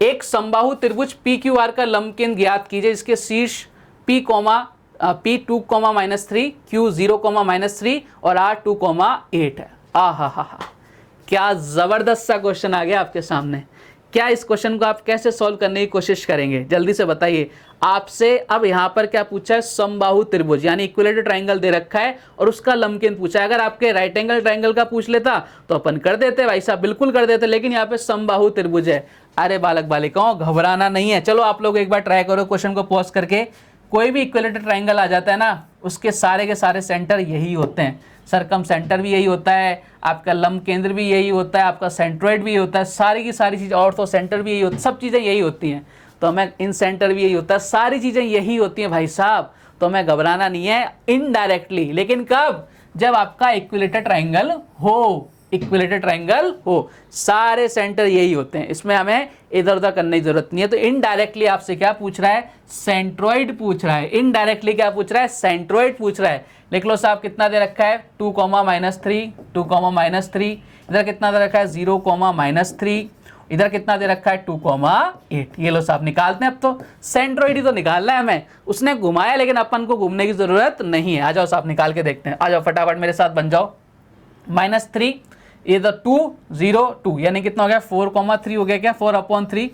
एक समबाहु त्रिभुज PQR का लंब केंद्र ज्ञात कीजिए, जिसके शीर्ष P, P2, -3, Q 0, -3 और R 2,8 है। हा, क्या जबरदस्त सा क्वेश्चन आ गया आपके सामने। क्या इस क्वेश्चन को आप कैसे सॉल्व करने की कोशिश करेंगे, जल्दी से बताइए। आपसे अब यहाँ पर क्या पूछा है, समबाहु त्रिभुज यानी इक्विलेटरल ट्रायंगल दे रखा है और उसका लंब केंद्र पूछा है। अगर आपके राइट एंगल ट्रायंगल का पूछ लेता तो अपन कर देते भाई साहब, बिल्कुल कर देते, लेकिन यहाँ पे समबाहु त्रिभुज है। अरे बालक बालिकाओं घबराना नहीं है। चलो आप लोग एक बार ट्राई करो, क्वेश्चन को पॉज करके। कोई भी इक्विलेटरल ट्रायंगल आ जाता है ना, उसके सारे के सारे सेंटर यही होते हैं। सरकम सेंटर भी यही होता है, आपका लंब केंद्र भी यही होता है, आपका सेंट्रोइड भी होता है, सारी की सारी चीज़, ऑर्थो सेंटर भी यही होता है, सब चीज़ें यही होती हैं। तो हमें इन सेंटर भी यही होता है, सारी चीज़ें यही होती हैं भाई साहब। तो हमें घबराना नहीं है इनडायरेक्टली, लेकिन कब? जब आपका इक्विलेटरल ट्रायंगल हो, इक्विलेटरल ट्रायंगल हो, सारे सेंटर यही होते हैं, इसमें हमें इधर उधर करने की जरूरत नहीं है। तो इनडायरेक्टली आपसे क्या पूछ रहा है, सेंट्रोइड पूछ रहा है। इनडायरेक्टली क्या पूछ रहा है, सेंट्रोइड पूछ रहा है। लिख लो साहब, कितना दे रखा है 2, -3, 2, -3, इधर कितना दे रखा है 0, -3, इधर कितना दे रखा है 2,8। ये लो साहब निकालते हैं। अब तो सेंट्रोइड ही तो निकालना है हमें, उसने घुमाया लेकिन अपन को घूमने की जरूरत नहीं है। आ जाओ साहब निकाल के देखते हैं, आ जाओ फटाफट मेरे साथ बन जाओ। -3, इधर 2, 0, 2 यानी कितना हो गया 4,3 हो गया, क्या 4/3,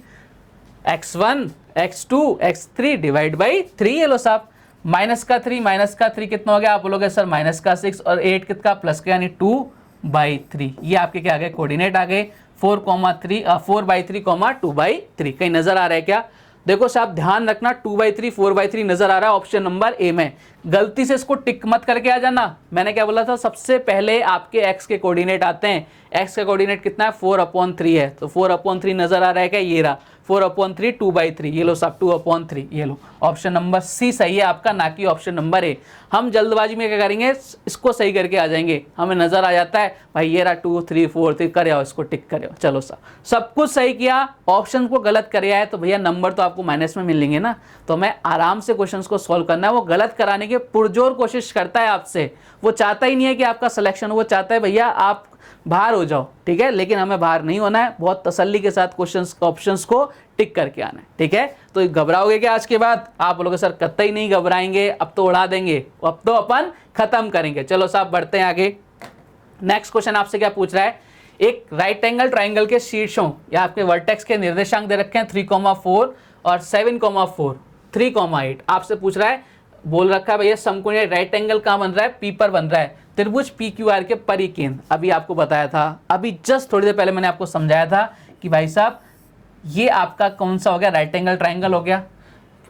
x1, x2, x3 divide by 3। ये लो साहब -3 कितना हो गया, आप बोलोगे सर -6 और 8 कितना प्लस का, यानी 2/3। ये आपके क्या आ गए, कोऑर्डिनेट आ गए 4,3, 4/3, 2/3। कहीं नजर आ रहा है क्या? देखो साहब ध्यान रखना, 2/3, 4/3 नजर आ रहा है ऑप्शन नंबर ए में। गलती से इसको टिक मत करके आ जाना। मैंने क्या बोला था, सबसे पहले आपके x के कोऑर्डिनेट आते हैं। x का कोऑर्डिनेट कितना है 4/3 है, तो 4/3 नजर आ रहा है क्या, ये रहा 4/3, 2/3। ये लो साहब 2/3, ये लो ऑप्शन नंबर सी सही है आपका, ना कि ऑप्शन नंबर ए। हम जल्दबाजी में क्या करेंगे, इसको सही करके आ जाएंगे, हमें नजर आ जाता है भाई ये रहा 2, 3, 4, 3 करे आओ, इसको टिक करे आओ। चलो साहब सब कुछ सही किया, ऑप्शन को गलत करे आए तो भैया नंबर तो आपको माइनस में मिलेंगे ना। तो हमें आराम से क्वेश्चन को सॉल्व करना है। वो गलत कराने की पुरजोर कोशिश करता है आपसे, वो चाहता ही नहीं है कि आपका सिलेक्शन हो, वो चाहता है भैया आप बाहर हो जाओ। ठीक है, लेकिन हमें बाहर नहीं होना है, बहुत तसल्ली के साथ क्वेश्चंस ऑप्शंस को टिक करके आना है। ठीक है, तो घबराओगे क्या आज के बाद? आप बोलोगे सर कतई नहीं घबराएंगे, अब तो उड़ा देंगे, अब तो अपन खत्म करेंगे। चलो साहब बढ़ते हैं आगे। नेक्स्ट क्वेश्चन आपसे क्या पूछ रहा है, एक राइट एंगल ट्राइंगल के शीर्षों या आपके वर्टेक्स के निर्देशांक दे रखे हैं 3,4 और 7,4, 3,8। आपसे पूछ रहा है, बोल रखा है भैया समकोणीय राइट एंगल कहाँ बन रहा है, पी पर बन रहा है, त्रिभुज पी क्यू आर के परिकेंद्र। अभी आपको बताया था, अभी जस्ट थोड़ी देर पहले मैंने आपको समझाया था कि भाई साहब ये आपका कौन सा हो गया, राइट एंगल ट्राइंगल हो गया।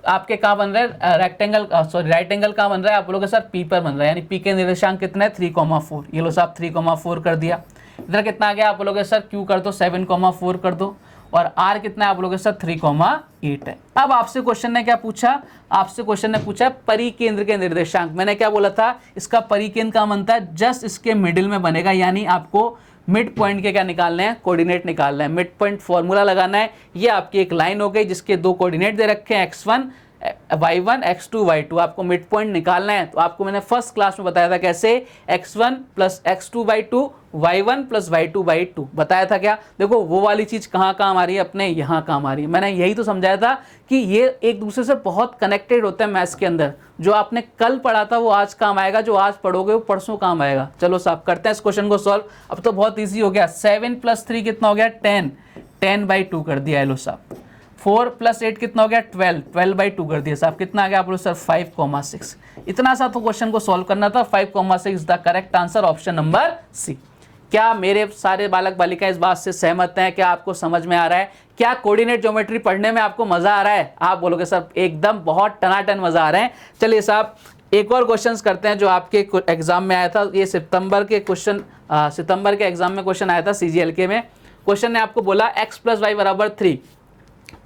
आपके कहाँ बन रहा है, रेक्टेंगल, सॉरी राइट एंगल कहाँ बन रहा है, आप लोगों के सर पी पर बन रहा है, यानी पी के निर्देशांक कितने, 3,4। ये लो साहब 3,4 कर दिया। इधर कितना आ गया, आप लोगों के सर क्यू कर दो 7,4 कर दो, और आर कितना है आप लोगों के साथ 3,8 है। अब आपसे क्वेश्चन ने क्या पूछा, आपसे क्वेश्चन ने पूछा परिकेंद्र के निर्देशांक। मैंने क्या बोला था, इसका परिकेंद्र कहाँ बनता है, जस्ट इसके मिडिल में बनेगा, यानी आपको मिड पॉइंट के क्या निकालने हैं, कोऑर्डिनेट निकालना है, मिड पॉइंट फॉर्मूला लगाना है। ये आपकी एक लाइन हो गई जिसके दो कोऑर्डिनेट दे रखे हैं x1 y1 x2 y2, आपको मिड पॉइंट निकालना है। तो आपको मैंने फर्स्ट क्लास में बताया था कैसे, x1 plus x2 y2 y1 plus y2 y2 बताया था क्या। देखो वो वाली चीज कहाँ काम आ रही है, अपने यहाँ काम आ रही है। मैंने यही तो समझाया था कि ये एक दूसरे से बहुत कनेक्टेड होते हैं मैथ्स के अंदर। जो आपने कल पढ़ा था वो आज काम आएगा, जो आज पढ़ोगे वो परसों काम आएगा। चलो साहब करते हैं इस क्वेश्चन को सॉल्व। अब तो बहुत ईजी हो गया, 7 + 3 कितना हो गया, 10, 10/2 कर दिया। लो साहब 4 + 8 कितना हो गया, 12, 12/2 कर दिया साहब। कितना आ गया आप लोग सर, 5,6। इतना सा तो क्वेश्चन को सॉल्व करना था। 5,6 the correct answer, option number C. क्या मेरे सारे बालक बालिका इस बात से सहमत हैं, क्या आपको समझ में आ रहा है, क्या कोऑर्डिनेट ज्योमेट्री पढ़ने में आपको मजा आ रहा है। आप बोलोगे सर एकदम बहुत टनाटन मजा आ रहा है। चलिए साहब एक और क्वेश्चंस करते हैं जो आपके एग्जाम में आया था। ये सितंबर के क्वेश्चन, सितंबर के एग्जाम में क्वेश्चन आया था CGLK में। क्वेश्चन ने आपको बोला x + y = 3,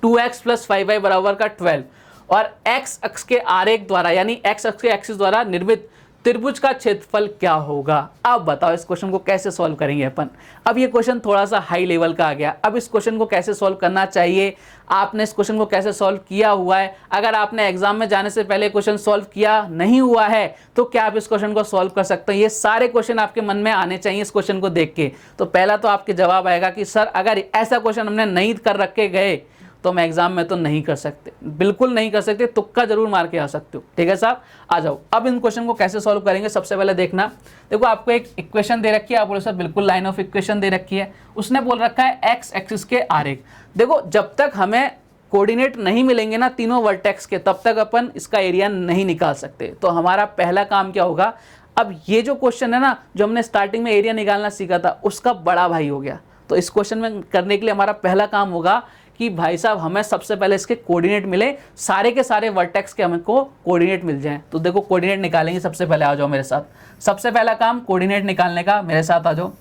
2x + 5y = 12 और x अक्ष के आरेख द्वारा यानी x अक्ष के एक्सिस द्वारा निर्मित त्रिभुज का क्षेत्रफल क्या होगा। अब बताओ इस क्वेश्चन को कैसे सॉल्व करेंगे अपन। अब ये क्वेश्चन थोड़ा सा हाई लेवल का आ गया। अब इस क्वेश्चन को कैसे सॉल्व करना चाहिए, आपने इस क्वेश्चन को कैसे सॉल्व किया हुआ है। अगर आपने एग्जाम में जाने से पहले क्वेश्चन सॉल्व किया नहीं हुआ है तो क्या आप इस क्वेश्चन को सॉल्व कर सकते हैं। ये सारे क्वेश्चन आपके मन में आने चाहिए इस क्वेश्चन को देख के। तो पहला तो आपके जवाब आएगा कि सर अगर ऐसा क्वेश्चन हमने नहीं कर रखे गए तो हम एग्जाम में तो नहीं कर सकते, बिल्कुल नहीं कर सकते, तुक्का जरूर मार के आ सकते हो। ठीक है साहब, आ जाओ। अब इन क्वेश्चन को कैसे सॉल्व करेंगे, सबसे पहले देखना। देखो आपको एक इक्वेशन दे रखी है, आप बोलो सर बिल्कुल लाइन ऑफ इक्वेशन दे रखी है। उसने बोल रखा है एक्स एक्सिस के आरेख। देखो जब तक हमें कोऑर्डिनेट नहीं मिलेंगे ना तीनों वर्टेक्स के, तब तक अपन इसका एरिया नहीं निकाल सकते। तो हमारा पहला काम क्या होगा, अब ये जो क्वेश्चन है ना, जो हमने स्टार्टिंग में एरिया निकालना सीखा था उसका बड़ा भाई हो गया। तो इस क्वेश्चन में करने के लिए हमारा पहला काम होगा कि भाई साहब हमें सबसे पहले इसके कोऑर्डिनेट मिले, सारे के सारे वर्टेक्स के हमको कोऑर्डिनेट मिल जाएं। तो देखो कोऑर्डिनेट निकालेंगे सबसे पहले, आ जाओ मेरे साथ। सबसे पहला काम कोऑर्डिनेट निकालने का, मेरे साथ आ जाओ।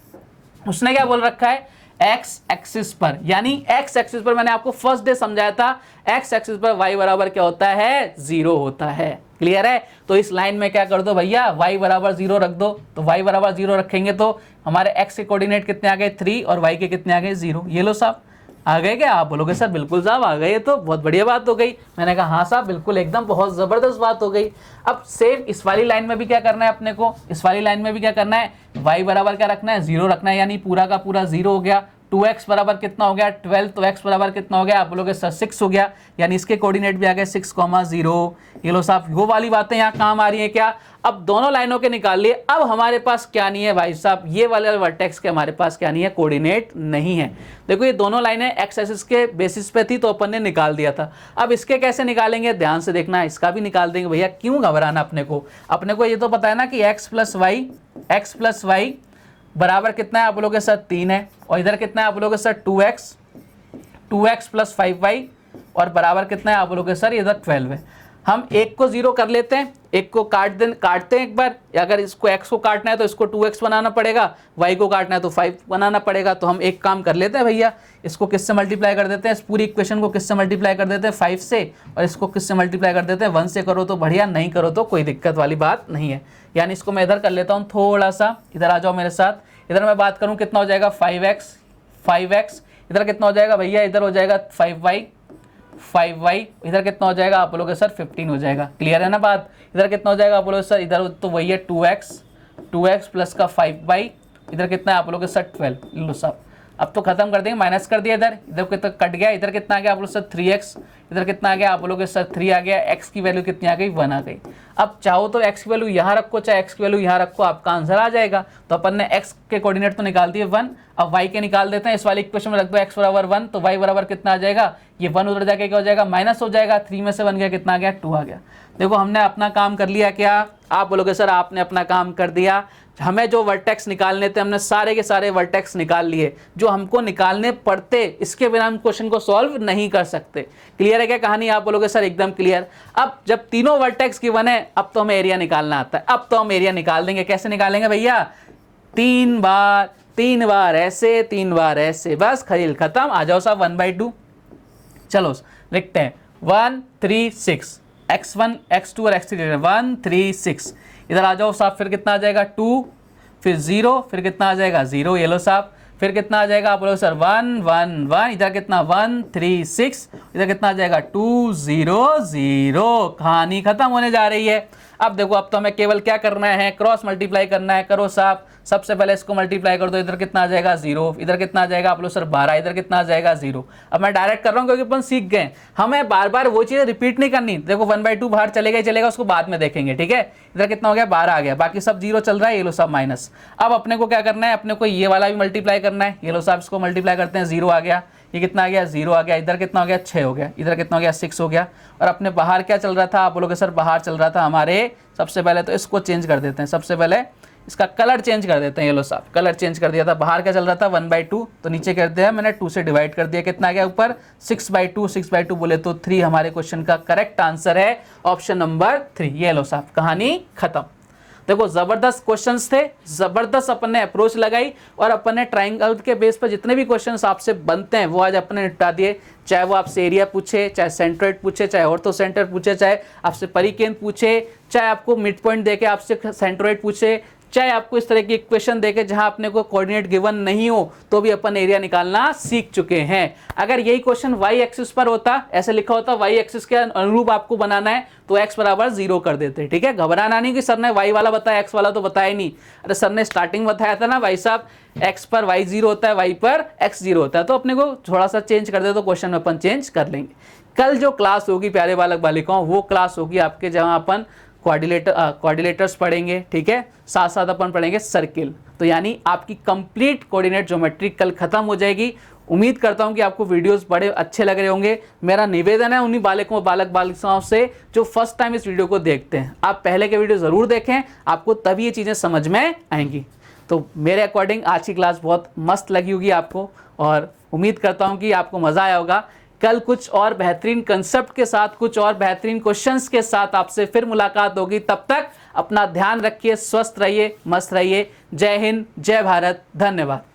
उसने क्या बोल रखा है, एक्स एक्सिस पर, यानी एक्स एक्सिस पर मैंने आपको फर्स्ट डे समझाया था, एक्स एक्सिस पर y बराबर क्या होता है, 0 होता है। क्लियर है। तो इस लाइन में क्या कर दो भैया, y बराबर 0 रख दो। तो y बराबर 0 रखेंगे तो हमारे x के कोऑर्डिनेट कितने आ गए 3 और y के कितने आ गए 0। ये लो साहब आ गए क्या, आप बोलोगे सर बिल्कुल साहब आ गए, तो बहुत बढ़िया बात हो गई। मैंने कहा हाँ साहब बिल्कुल एकदम बहुत ज़बरदस्त बात हो गई। अब सेम इस वाली लाइन में भी क्या करना है अपने को, इस वाली लाइन में भी क्या करना है, y बराबर क्या रखना है 0 रखना है, यानी पूरा का पूरा 0 हो गया। 2x बराबर कितना हो गया 12, तो x बराबर कितना हो गया आप बोलोगे सर 6 हो गया, यानी इसके कोऑर्डिनेट भी आ गए 6,0। ये लो साहब वो वाली बातें यहाँ काम आ रही है क्या। अब दोनों लाइनों के निकाल लिए। अब हमारे पास क्या नहीं है भाई साहब, ये वाले वर्टेक्स के हमारे पास क्या नहीं है, कोऑर्डिनेट नहीं है। देखो ये दोनों लाइनें एक्स एक्सिस के बेसिस पे थी तो अपन ने निकाल दिया था। अब इसके कैसे निकालेंगे, ध्यान से देखना, इसका भी निकाल देंगे भैया, क्यों घबराना। अपने को ये तो पता है ना कि x प्लस वाई बराबर कितना है आप लोगों के साथ 3 है, और इधर कितना है आप लोगों के साथ 2x प्लस 5y और बराबर कितना है आप लोगों के सर इधर 12 है। हम एक को 0 कर लेते हैं, एक को काटते हैं एक बार। अगर इसको x को काटना है तो इसको 2x बनाना पड़ेगा, y को काटना है तो 5 बनाना पड़ेगा। तो हम एक काम कर लेते हैं भैया, इसको किससे मल्टीप्लाई कर देते हैं, इस पूरी इक्वेशन को किससे मल्टीप्लाई कर देते हैं 5 से, और इसको किससे मल्टीप्लाई कर देते हैं 1 से। करो तो बढ़िया, नहीं करो तो कोई दिक्कत वाली बात नहीं है। यानी इसको मैं इधर कर लेता हूँ थोड़ा सा, इधर आ जाओ मेरे साथ। इधर मैं बात करूँ कितना हो जाएगा 5x, इधर कितना हो जाएगा भैया, इधर हो जाएगा 5y, इधर कितना हो जाएगा आप बोलोगे सर 15 हो जाएगा। क्लियर है ना बात। इधर कितना हो जाएगा आप बोलोगे सर, इधर तो वही है 2x प्लस का 5y, इधर कितना है आप बोलोगे सर 12। लो साहब अब तो खत्म कर देंगे, माइनस कर दिया, इधर कितना कट गया, इधर कितना आ गया आप लोग सर 3x इधर कितना आ गया, आप बोलोगे सर 3 आ गया, x की वैल्यू कितनी आ गई, 1 आ गई। अब चाहो तो x की वैल्यू यहाँ रखो, चाहे x की वैल्यू यहाँ रखो, आपका आंसर आ जाएगा। तो अपन ने x के कोऑर्डिनेट तो निकाल दिए 1, अब y के निकाल देते हैं। इस वाले इक्वेशन में रख दो x बराबर 1, तो y बराबर कितना आ जाएगा, ये 1 उधर जाके क्या हो जाएगा, माइनस हो जाएगा। 3 में से 1 गया, कितना आ गया, 2 आ गया। देखो हमने अपना काम कर लिया क्या, आप बोलोगे सर आपने अपना काम कर दिया। हमें जो वर्टेक्स निकालने थे हमने सारे के सारे वर्टेक्स निकाल लिए जो हमको निकालने पड़ते, इसके बिना हम क्वेश्चन को सॉल्व नहीं कर सकते। क्लियर है क्या कहानी, आप बोलोगे सर एकदम क्लियर। अब जब तीनों वर्टेक्स गिवन है, अब तो हमें एरिया निकालना आता है। अब तो हम एरिया निकाल देंगे। कैसे निकालेंगे भैया, 3 बार ऐसे, 3 बार ऐसे, बस खलील खत्म। आ जाओ साहब 1/2। चलो लिखते हैं 1 3 6, x1 x2 और x3 1 3 6। इधर आ जाओ साहब, फिर कितना आ जाएगा 2, फिर 0, फिर कितना आ जाएगा 0, ये लो साहब। फिर कितना आ जाएगा, आप बोलो सर 1 1 1, इधर कितना 1 3 6, इधर कितना आ जाएगा 2 0 0। कहानी खत्म होने जा रही है। अब देखो अब तो हमें केवल क्या करना है, क्रॉस मल्टीप्लाई करना है। करो साहब, सबसे पहले इसको मल्टीप्लाई कर दो, इधर कितना आ जाएगा 0, इधर कितना आ जाएगा, आप लोग सर 12, इधर कितना आ जाएगा 0। अब मैं डायरेक्ट कर रहा हूँ क्योंकि अपन सीख गए, हमें बार बार वो चीज़ रिपीट नहीं करनी। देखो 1/2 बाहर चलेगा ही चलेगा, उसको बाद में देखेंगे, ठीक है। इधर कितना हो गया, 12 आ गया, बाकी सब 0 चल रहा है, ये लो सब माइनस। अब अपने को क्या करना है, अपने को ये वाला भी मल्टीप्लाई करना है। ये लो साहब इसको मल्टीप्लाई करते हैं, 0 आ गया, ये कितना आ गया 0 आ गया, इधर कितना हो गया 6 हो गया, इधर कितना हो गया 6 हो गया। और अपने बाहर क्या चल रहा था, आप बोलोगे सर बाहर चल रहा था हमारे, सबसे पहले तो इसको चेंज कर देते हैं, सबसे पहले इसका कलर चेंज कर देते हैं। ये लो साहब कलर चेंज कर दिया था, बाहर क्या चल रहा था 1/2, तो नीचे कर दिया मैंने 2 से डिवाइड कर दिया, कितना आ गया ऊपर 6/2। 6/2 बोले तो 3 हमारे क्वेश्चन का करेक्ट आंसर है, ऑप्शन नंबर 3। ये लो साहब कहानी खत्म। देखो जबरदस्त क्वेश्चंस थे, जबरदस्त अपन ने अप्रोच लगाई और अपन ने ट्राइंगल के बेस पर जितने भी क्वेश्चंस आपसे बनते हैं वो आज अपन ने निपटा दिए। चाहे वो आपसे एरिया पूछे, चाहे सेंट्रोइड पूछे, चाहे ऑर्थो सेंटर पूछे, चाहे आपसे परिकेंद्र पूछे, चाहे आपको मिड पॉइंट देके आपसे सेंट्रोइड पूछे, चाहे आपको इस तरह की इक्वेशन देके जहां अपने को कोऑर्डिनेट गिवन नहीं हो तो भी अपन एरिया निकालना सीख चुके हैं। अगर यही क्वेश्चन वाई एक्सिस पर होता, ऐसे लिखा होता वाई एक्सिस के अनुरूप आपको बनाना है, तो x बराबर 0 कर देते। ठीक है, घबराना नहीं कि सर ने y वाला बताया x वाला तो बताया नहीं। अरे सर ने स्टार्टिंग बताया था ना भाई साहब, x पर y 0 होता है, y पर x 0 होता है, तो अपने को थोड़ा सा चेंज कर दे तो क्वेश्चन में अपन चेंज कर लेंगे। कल जो क्लास होगी प्यारे बालक बालिकाओं, वो क्लास होगी आपके जहां अपन कोऑर्डिनेटर्स पढ़ेंगे, ठीक है, साथ साथ अपन पढ़ेंगे सर्किल। तो यानी आपकी कंप्लीट कोऑर्डिनेट ज्योमेट्री कल खत्म हो जाएगी। उम्मीद करता हूं कि आपको वीडियोस बड़े अच्छे लग रहे होंगे। मेरा निवेदन है उन्हीं बालकों बालक बालिकाओं से जो फर्स्ट टाइम इस वीडियो को देखते हैं, आप पहले के वीडियो ज़रूर देखें, आपको तभी ये चीज़ें समझ में आएंगी। तो मेरे अकॉर्डिंग आज की क्लास बहुत मस्त लगी होगी आपको और उम्मीद करता हूँ कि आपको मज़ा आया होगा। कल कुछ और बेहतरीन कंसेप्ट के साथ, कुछ और बेहतरीन क्वेश्चंस के साथ आपसे फिर मुलाकात होगी। तब तक अपना ध्यान रखिए, स्वस्थ रहिए, मस्त रहिए। जय हिंद, जय भारत, धन्यवाद।